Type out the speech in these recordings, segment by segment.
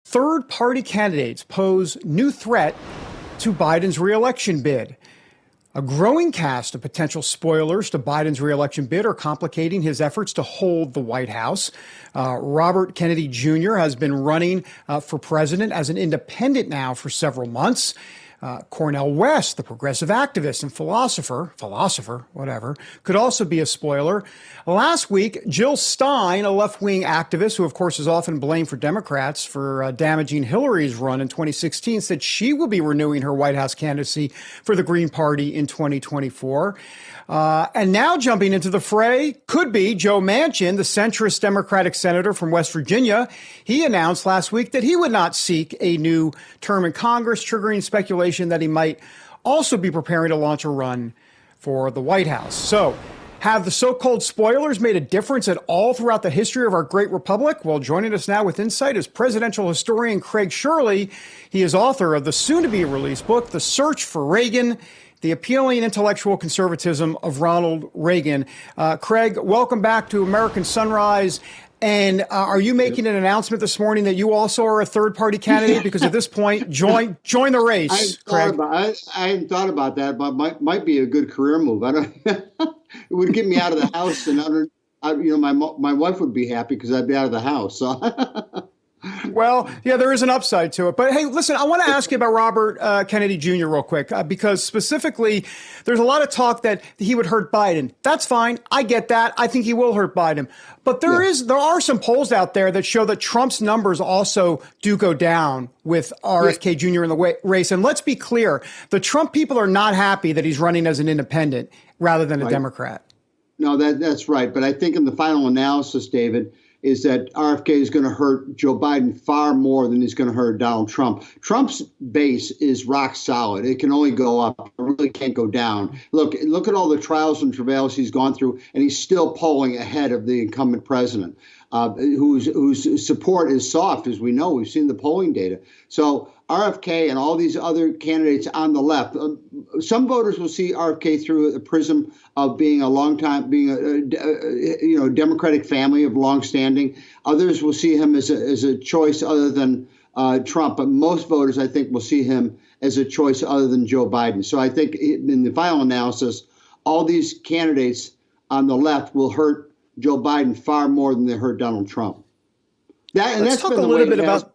third-party candidates pose new threat to Biden's reelection bid. A growing cast of potential spoilers to Biden's reelection bid are complicating his efforts to hold the White House. Robert Kennedy Jr. has been running for president as an independent now for several months. Cornel West, the progressive activist and philosopher, whatever, could also be a spoiler. Last week, Jill Stein, a left-wing activist who, of course, is often blamed for Democrats for damaging Hillary's run in 2016, said she will be renewing her White House candidacy for the Green Party in 2024. And now jumping into the fray could be Joe Manchin, the centrist Democratic senator from West Virginia. He announced last week that he would not seek a new term in Congress, triggering speculation that he might also be preparing to launch a run for the White House. So, have the so-called spoilers made a difference at all throughout the history of our great republic? Well, joining us now with insight is presidential historian Craig Shirley. He is author of the soon-to-be-released book, The Search for Reagan, The Appealing Intellectual Conservatism of Ronald Reagan. Craig, welcome back to American Sunrise. And are you making an announcement this morning that you also are a third-party candidate? Because at this point, join the race, Craig. I hadn't thought about that, but might be a good career move. I don't. It would get me out of the house, and my wife would be happy because I'd be out of the house. So. Well, yeah, there is an upside to it. But hey, listen, I want to ask you about Robert Kennedy Jr. real quick, because specifically, there's a lot of talk that he would hurt Biden. That's fine. I get that. I think he will hurt Biden. But there are some polls out there that show that Trump's numbers also do go down with RFK Jr. in the race. And let's be clear, the Trump people are not happy that he's running as an independent rather than a Democrat. No, that's right. But I think in the final analysis, David, is that RFK is going to hurt Joe Biden far more than he's going to hurt Donald Trump. Trump's base is rock solid. It can only go up. It really can't go down. Look at all the trials and travails he's gone through, and he's still polling ahead of the incumbent president, whose support is soft, as we know. We've seen the polling data. So RFK and all these other candidates on the left, some voters will see RFK through the prism of being a Democratic family of longstanding. Others will see him as a choice other than Trump, but most voters, I think, will see him as a choice other than Joe Biden. So I think in the final analysis, all these candidates on the left will hurt Joe Biden far more than they hurt Donald Trump. Let's talk a little bit about.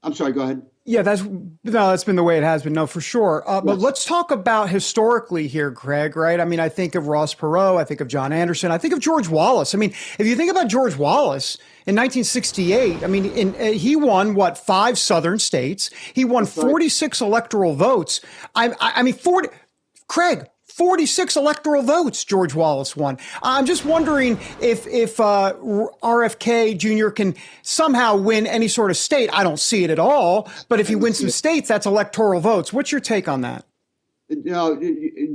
I'm sorry. Go ahead. Yeah, that's been the way it has been. No, for sure. But let's talk about historically here, Craig, right? I mean, I think of Ross Perot. I think of John Anderson. I think of George Wallace. I mean, if you think about George Wallace in 1968, I mean, he won, 5 southern states. He won 46 electoral votes. I mean, 46 electoral votes George Wallace won. I'm just wondering if RFK Jr. can somehow win any sort of state. I don't see it at all. But if he wins some states, that's electoral votes. What's your take on that?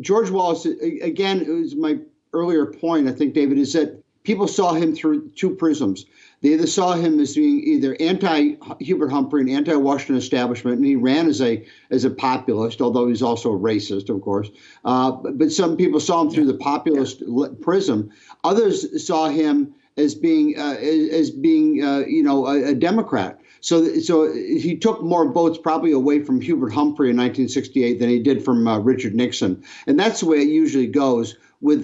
George Wallace, again, it was my earlier point, I think, David, is that people saw him through two prisms. They either saw him as being either anti-Hubert Humphrey and anti-Washington establishment, and he ran as a populist, although he's also a racist, of course. But some people saw him through the populist prism. Others saw him as being a Democrat. So he took more votes probably away from Hubert Humphrey in 1968 than he did from Richard Nixon, and that's the way it usually goes with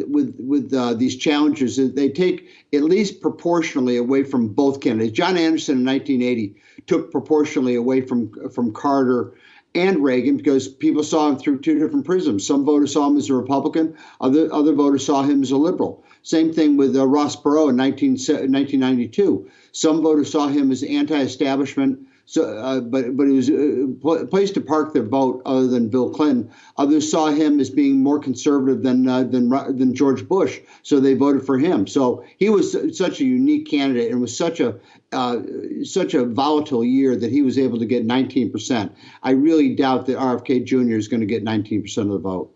these challenges. They take at least proportionally away from both candidates. John Anderson in 1980 took proportionally away from Carter and Reagan because people saw him through two different prisms. Some voters saw him as a Republican. Other voters saw him as a liberal. Same thing with Ross Perot in 1992. Some voters saw him as anti-establishment. So, but it was a place to park their vote other than Bill Clinton. Others saw him as being more conservative than George Bush, so they voted for him. So he was such a unique candidate, and was such a volatile year that he was able to get 19%. I really doubt that RFK Jr. is going to get 19% of the vote.